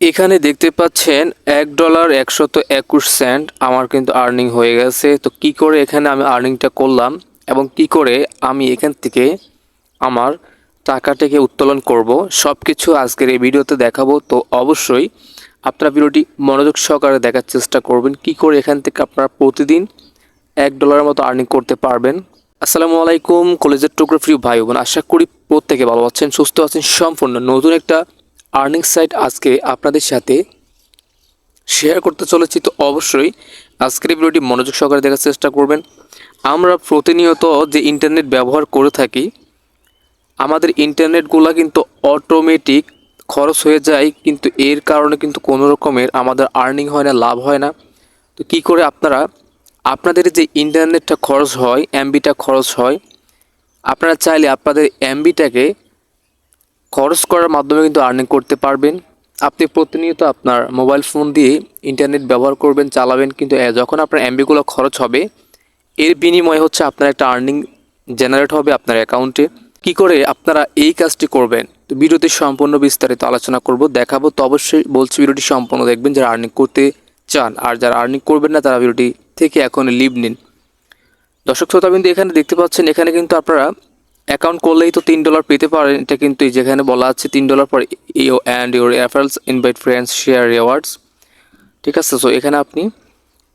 এখানে দেখতে পাচ্ছেন $1.121 আমার কিন্তু আর্নিং হয়ে গেছে। তো কি করে এখানে আমি আর্নিংটা করলাম এবং কি করে আমি এখান থেকে আমার টাকাটাকে উত্তোলন করব সব কিছু আজকের এই ভিডিওতে দেখাবো। তো অবশ্যই আপনারা ভিডিওটি মনোযোগ সহকারে দেখার চেষ্টা করবেন কি করে এখান থেকে আপনারা প্রতিদিন $1 মতো আর্নিং করতে পারবেন। আসসালামু আলাইকুম কলেজের টুকরো প্রিয় ভাই বোন, আশা করি প্রত্যেকে ভালো আছেন, সুস্থ আছেন। সম্পূর্ণ নতুন একটা আর্নিং সাইট আজকে আপনাদের সাথে শেয়ার করতে চলেছি। তো অবশ্যই আজকের এই ভিডিওটি মনোযোগ সহকারে দেখার চেষ্টা করবেন। আমরা প্রতিনিয়ত যে ইন্টারনেট ব্যবহার করে থাকি, আমাদের ইন্টারনেটগুলো কিন্তু অটোমেটিক খরচ হয়ে যায়, কিন্তু এর কারণে কিন্তু কোনো রকমের আমাদের আর্নিং হয় না, লাভ হয় না। তো কী করে আপনারা আপনাদের যে ইন্টারনেটটা খরচ হয়, এমবিটা খরচ হয়, আপনারা চাইলে আপনাদের এমবিটাকে খরচ করার মাধ্যমে কিন্তু আর্নিং করতে পারবেন। আপনি প্রতিনিয়ত আপনার মোবাইল ফোন দিয়ে ইন্টারনেট ব্যবহার করবেন, চালাবেন, কিন্তু যখন আপনার এমবিগুলো খরচ হবে এর বিনিময়ে হচ্ছে আপনার একটা আর্নিং জেনারেট হবে আপনার অ্যাকাউন্টে। কি করে আপনারা এই কাজটি করবেন তো ভিডিওতে সম্পূর্ণ বিস্তারিত আলোচনা করব, দেখাবো। তো অবশ্যই বলছি ভিডিওটি সম্পূর্ণ দেখবেন যারা আর্নিং করতে চান, আর যারা আর্নিং করবেন না তারা ভিডিওটি থেকে এখন লিভ নিন। দর্শক শ্রোতাবিন্দু, এখানে দেখতে পাচ্ছেন এখানে কিন্তু আপনারা অ্যাকাউন্ট করলেই তো $3 পেতে পারেন। এটা কিন্তু যেখানে বলা আছে $3 পর you and your referrals invite friends share rewards, ঠিক আছে। সো এখানে আপনি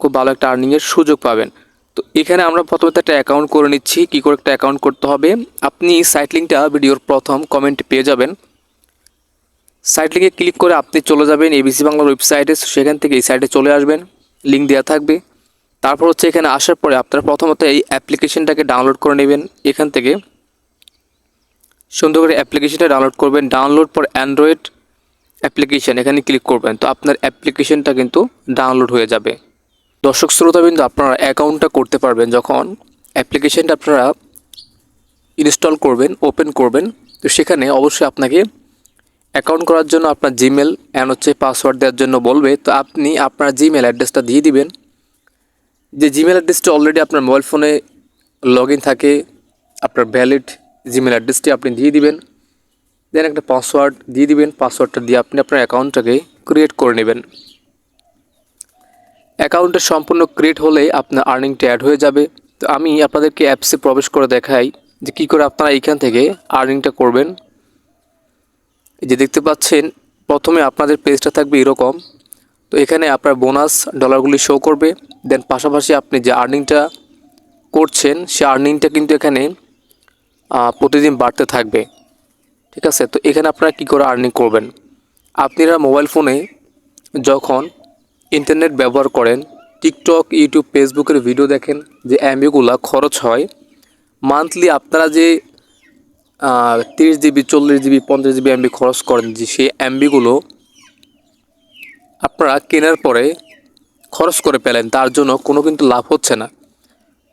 খুব ভালো একটা আর্নিংয়ের সুযোগ পাবেন। তো এখানে আমরা প্রথমে একটা অ্যাকাউন্ট করে নিচ্ছি। কী করে একটা অ্যাকাউন্ট করতে হবে আপনি সাইট লিঙ্কটা ভিডিওর প্রথম কমেন্টে পেয়ে যাবেন। সাইট লিঙ্কে ক্লিক করে আপনি চলে যাবেন এবিসি বাংলার ওয়েবসাইটে, সেখান থেকে এই সাইটে চলে আসবেন, লিঙ্ক দেওয়া থাকবে। তারপর হচ্ছে এখানে আসার পরে আপনারা প্রথমত এই অ্যাপ্লিকেশনটাকে ডাউনলোড করে নেবেন। এখান থেকে সুন্দর করে অ্যাপ্লিকেশনটা ডাউনলোড করবেন। ডাউনলোড পর অ্যান্ড্রয়েড অ্যাপ্লিকেশন এখানে ক্লিক করবেন, তো আপনার অ্যাপ্লিকেশনটা কিন্তু ডাউনলোড হয়ে যাবে। দর্শক শ্রোতাবিন্দু, আপনারা অ্যাকাউন্টটা করতে পারবেন যখন অ্যাপ্লিকেশনটা আপনারা ইনস্টল করবেন, ওপেন করবেন। তো সেখানে অবশ্যই আপনাকে অ্যাকাউন্ট করার জন্য আপনার জিমেল অ্যান্ড হচ্ছে পাসওয়ার্ড দেওয়ার জন্য বলবে। তো আপনি আপনার জিমেল অ্যাড্রেসটা দিয়ে দিবেন। যে জিমেল অ্যাড্রেসটি অলরেডি আপনার মোবাইল ফোনে লগ ইন থাকে, আপনার ভ্যালিড জিমেল অ্যাড্রেসটি আপনি দিয়ে দিবেন। দেন একটা পাসওয়ার্ড দিয়ে দিবেন। পাসওয়ার্ডটা দিয়ে আপনি আপনার অ্যাকাউন্টটাকে ক্রিয়েট করে নেবেন। অ্যাকাউন্টটা সম্পূর্ণ ক্রিয়েট হলে আপনার আর্নিংটা অ্যাড হয়ে যাবে। তো আমি আপনাদেরকে অ্যাপসে প্রবেশ করে দেখাই যে কী করে আপনারা এইখান থেকে আর্নিংটা করবেন। এই যে দেখতে পাচ্ছেন প্রথমে আপনাদের পেজটা থাকবে এরকম। তো এখানে আপনার বোনাস ডলারগুলি শো করবে। দেন পাশাপাশি আপনি যে আর্নিংটা করছেন সে আর্নিংটা কিন্তু এখানে প্রতিদিন বাড়তে থাকবে, ঠিক আছে। তো এখানে আপনারা কী করে আর্নিং করবেন, আপনারা মোবাইল ফোনে যখন ইন্টারনেট ব্যবহার করেন, টিকটক, ইউটিউব, ফেসবুকের ভিডিও দেখেন, যে এমবিগুলো খরচ হয় মান্থলি, আপনারা যে 30 জিবি, 40 জিবি, 50 জিবি এমবি খরচ করেন, যে সেই এমবিগুলো আপনারা কেনার পরে খরচ করে পেলেন, তার জন্য কোনো কিন্তু লাভ হচ্ছে না।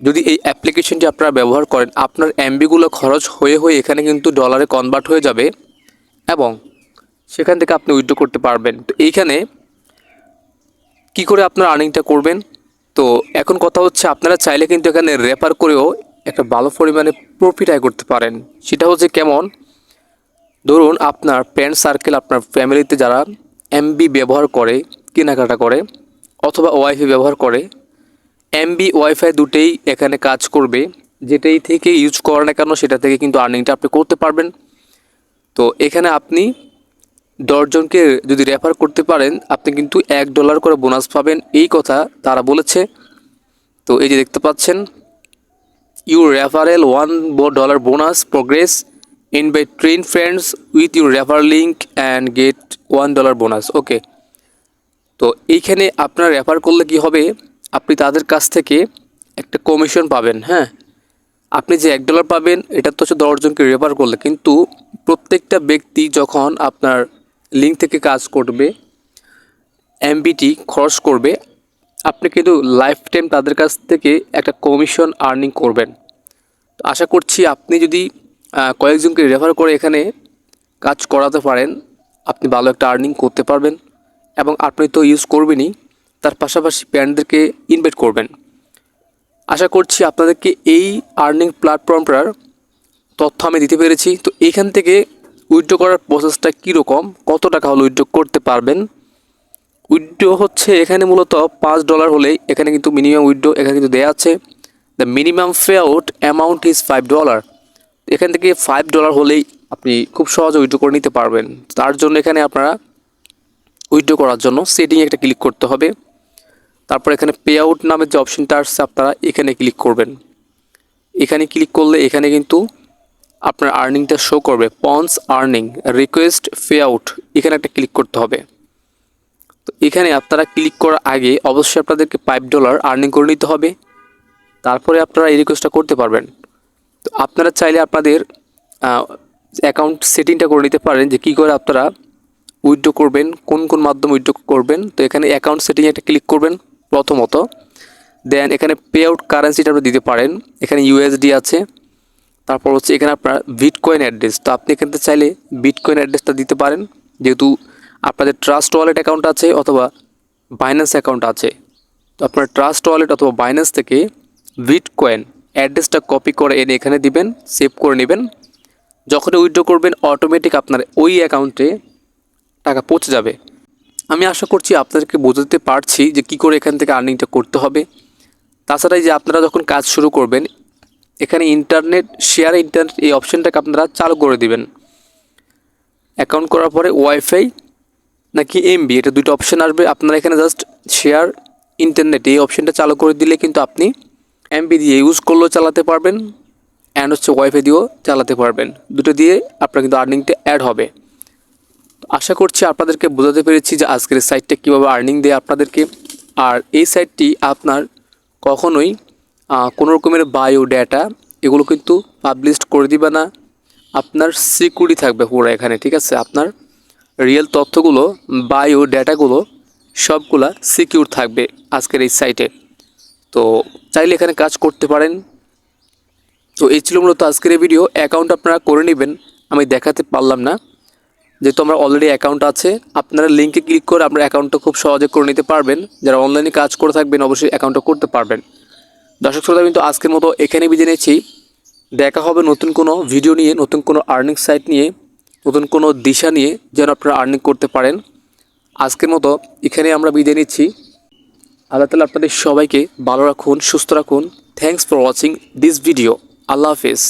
যদি এই অ্যাপ্লিকেশনটি আপনারা ব্যবহার করেন, আপনার এমবিগুলো খরচ হয়ে হয়ে এখানে কিন্তু ডলারে কনভার্ট হয়ে যাবে এবং সেখান থেকে আপনি উইথড্র করতে পারবেন। তো এইখানে কি করে আপনার আর্নিংটা করবেন, তো এখন কথা হচ্ছে আপনারা চাইলে কিন্তু এখানে রেফার করেও একটা ভালো পরিমাণে প্রফিট আয় করতে পারেন। সেটা হচ্ছে কেমন, ধরুন আপনার ফ্রেন্ড সার্কেল, আপনার ফ্যামিলিতে যারা এমবি ব্যবহার করে, কেনাকাটা করে অথবা ওয়াইফাই ব্যবহার করে, এমবি ওয়াইফাই দুটেই এখানে কাজ করবে। যেটাই থেকে ইউজ করেন না কেন সেটা থেকে কিন্তু আর্নিংটা আপনি করতে পারবেন। তো এখানে আপনি 10 জনকে যদি রেফার করতে পারেন আপনি কিন্তু $1 করে বোনাস পাবেন, এই কথা তারা বলেছে। তো এই যে দেখতে পাচ্ছেন your referral $1 bonus progress invite 10 friends with your refer link and get $1 bonus. Okay, তো এইখানে আপনার রেফার করলে কি হবে, আপনি তাদের কাছ থেকে একটা কমিশন পাবেন। হ্যাঁ, আপনি যে $1 পাবেন এটা তো হচ্ছে 10 জনকে রেফার করলে, কিন্তু প্রত্যেকটা ব্যক্তি যখন আপনার লিঙ্ক থেকে কাজ করবে, এমবিটি খরচ করবে, আপনি কিন্তু লাইফ টাইম তাদের কাছ থেকে একটা কমিশন আর্নিং করবেন। তো আশা করছি আপনি যদি কয়েকজনকে রেফার করে এখানে কাজ করাতে পারেন, আপনি ভালো একটা আর্নিং করতে পারবেন এবং আপনি তো ইউজ করবেনই, তার পাশাপাশি ফ্রেন্ডদেরকে ইনভাইট করবেন। আশা করছি আপনাদেরকে এই আর্নিং প্ল্যাটফর্মটার তথ্য আমি দিতে পেরেছি। তো এইখান থেকে উইথড্র করার প্রসেসটা কীরকম, কত টাকা হলে উইথড্র করতে পারবেন উইথড্র হচ্ছে এখানে মূলত $5 হলেই এখানে কিন্তু মিনিমাম উইথড্র এখানে কিন্তু দেওয়া আছে। The minimum pay out amount is $5। এখান থেকে $5 হলেই আপনি খুব সহজে উইথড্র করে নিতে পারবেন। তার জন্য এখানে আপনারা উইথড্র করার জন্য সেটিংয়ে একটা ক্লিক করতে হবে। তারপর এখানে পে আউট নামের যে অপশনটা আসছে আপনারা এখানে ক্লিক করবেন। এখানে ক্লিক করলে এখানে কিন্তু আপনার আর্নিংটা শো করবে। Ponds earning request pay out, এখানে একটা ক্লিক করতে হবে। তো এখানে আপনারা ক্লিক করার আগে অবশ্যই আপনাদেরকে $5 আর্নিং করে নিতে হবে, তারপরে আপনারা এই রিকোয়েস্টটা করতে পারবেন। তো আপনারা চাইলে আপনাদের অ্যাকাউন্ট সেটিংটা করে নিতে পারেন যে কী করে আপনারা উইথড্র করবেন, কোন কোন মাধ্যমে উইথড্র করবেন। তো এখানে অ্যাকাউন্ট সেটিংয়ে একটা ক্লিক করবেন প্রথমত, দেন এখানে পে আউট কারেন্সিটা আপনি দিতে পারেন। এখানে ইউএসডি আছে, তারপর হচ্ছে এখানে আপনার বিটকয়েন অ্যাড্রেস। তো আপনি এখান থেকে চাইলে বিটকয়েন অ্যাড্রেসটা দিতে পারেন, যেহেতু আপনাদের ট্রাস্ট ওয়ালেট অ্যাকাউন্ট আছে অথবা বাইন্যান্স অ্যাকাউন্ট আছে। তো আপনার ট্রাস্ট ওয়ালেট অথবা বাইন্যান্স থেকে বিটকয়েন অ্যাড্রেসটা কপি করে এনে এখানে দিবেন, সেভ করে নেবেন। যখন উইথড্র করবেন অটোমেটিক আপনার ওই অ্যাকাউন্টে টাকা পৌঁছে যাবে। আমি আশা করছি আপনাদেরকে বোঝাতে পারছি যে কী করে এখান থেকে আর্নিংটা করতে হবে। তাছাড়া এই যে আপনারা যখন কাজ শুরু করবেন এখানে ইন্টারনেট এই অপশানটাকে আপনারা চালু করে দিবেন। অ্যাকাউন্ট করার পরে ওয়াইফাই নাকি এমবি, এটা দুটো অপশান আসবে। আপনারা এখানে জাস্ট শেয়ার ইন্টারনেট এই অপশানটা চালু করে দিলে কিন্তু আপনি এমবি দিয়ে ইউজ করলেও চালাতে পারবেন, অ্যান্ড হচ্ছে ওয়াইফাই দিয়েও চালাতে পারবেন। দুটো দিয়ে আপনার কিন্তু আর্নিংটা অ্যাড হবে। আশা করছি আপনাদেরকে বোঝাতে পেরেছি যে আজকের সাইটটা কীভাবে আর্নিং দেয় আপনাদেরকে। আর এই সাইটটি আপনার কখনোই কোনো রকমের বায়ো ডেটা এগুলো কিন্তু পাবলিশ করে দিবে না। আপনার সিকিউরিটি থাকবে পুরো এখানে, ঠিক আছে? আপনার রিয়েল তথ্যগুলো, বায়ো ডেটাগুলো সবগুলা সিকিউর থাকবে আজকের এই সাইটে। তো চাইলে এখানে কাজ করতে পারেন। তো এই ছিল মূলত আজকের এই ভিডিও। অ্যাকাউন্ট আপনারা করে নেবেন, আমি দেখাতে পারলাম না যেহেতু আমার অলরেডি অ্যাকাউন্ট আছে। আপনারা লিঙ্কে ক্লিক করে আপনার অ্যাকাউন্টটা খুব সহজে করে নিতে পারবেন। যারা অনলাইনে কাজ করে থাকবেন অবশ্যই অ্যাকাউন্টটা করতে পারবেন। দর্শক শ্রোতা, কিন্তু আজকের মতো এখানে বিদায় নিচ্ছি। দেখা হবে নতুন কোনো ভিডিও নিয়ে, নতুন কোনো আর্নিং সাইট নিয়ে, নতুন কোনো দিশা নিয়ে যেন আপনারা আর্নিং করতে পারেন। আজকের মতো এখানে আমরা বিদায় নিচ্ছি। আল্লাহ তাআলা আপনাদের সবাইকে ভালো রাখুন, সুস্থ রাখুন। Thanks for watching this video. আল্লাহ হাফেজ।